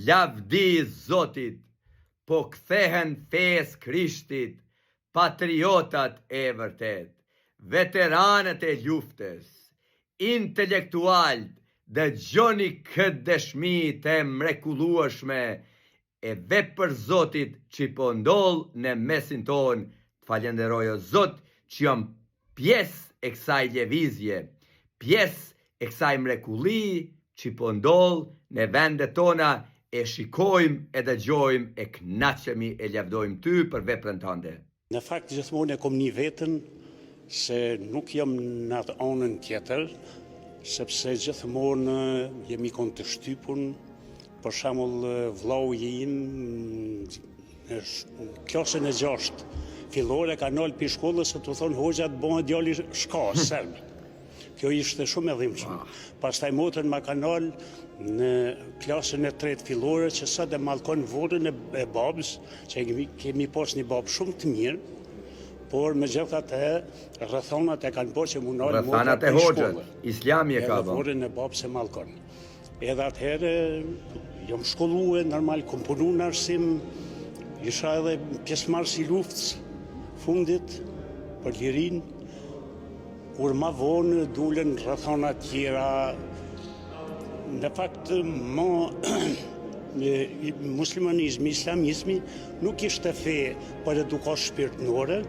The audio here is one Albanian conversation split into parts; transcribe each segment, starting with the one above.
lavdi Zotit, po kthehen fesë Krishtit, patriotat e vërtet, veteranët e luftës, intelektualt, dëgjoni këtë dëshmi të mrekullueshme e vepër Zotit që po ndodh në mesin ton. Falenderoj o Zot që jam pjesë e kësaj lëvizje, pjesë e kësaj mrekulli që po ndodh në vendet tona, e shikojmë, e dëgjojmë, e kënaqemi, e lavdojmë ty për veprën tënde. Në fakt gjithmonë e kom një vetën se nuk jam në atë anën tjetër, sepse gjithmonë jemi kon të shtypun, për shembull vllau im në klasën e 6 fillore ka nol pi shkollës se të thonë hoxha të bëhen djali shka, serb. Kjo ishte shumë e dhimbshme. Pastaj motrën ma ka nol në klasën e 3 fillore që sa dhe mallkon votën e babës, që kemi pas një babë shumë të mirë, por me gjithatë rrethonat e kanë bërë që munoj rrethonat e hoxhës, Islami e ka bërë. Votën e babës e mallkon. Edhe atëherë jam shkolluar normal, kom punu në arsim, isha edhe pjesëmarrës i luftës fundit për lirin, kur ma vonë dulen rrethona tjera. Në fakt, muslimanizmi, islamizmi nuk ishte fe për edukatë shpirtënore,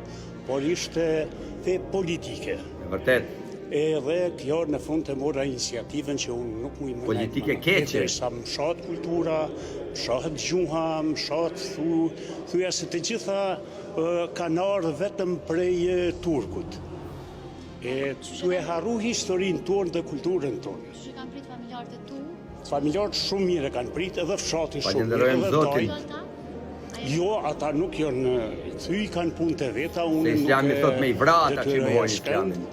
por ishte fe politike. E vërtet. Edhe kjo në fund të mora iniciativën që unë nuk mujë më politike keqe. Sa më shatë kultura, më shatë gjuha, më shatë thuja se të gjitha kanë ardhur vetëm prej turkut. Su e harru historinë tonë dhe kulturën tonë. Që kanë prit familjarët e tu? Familjarët shumë mirë kanë prit, edhe fshati shumë mirë. Falenderojmë Zotin. Jo, ata nuk janë thy, kanë punë të veta. Se Islami thot me i vrata që më hojnë Islamin.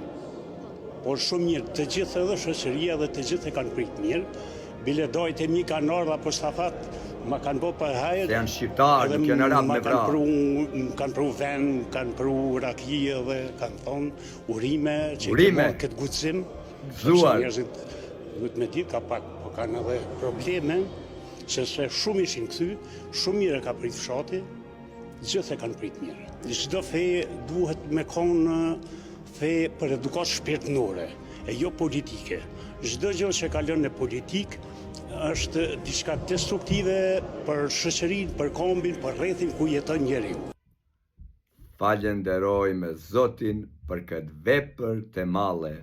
Por shumë mirë, të gjithë edhe shoqëria dhe të gjithë e kanë prit mirë. Bile dojtë e mi kanë ardhur apostafat, ma kanë bo për hajër. Se janë shqiptarë, nuk janë arabë me vrah. Kanë pru vend, kanë pru rakije dhe kanë thonë urime, që i Urime. këtë guxim. Gëzuar. Njerëzit duhet me ditë ka pak, po kanë edhe probleme, se shumë ishin kthy, shumë mirë ka prit fshati, gjithë e kanë prit mirë. Çdo fe duhet me konë fe për edukatë shpirtënore, e jo politike. Çdo gjë që kalon në politik është diçka destruktive për shoqërinë, për kombin, për rrethin ku jeton njeriu. Falenderojmë Zotin për këtë vepër të madhe.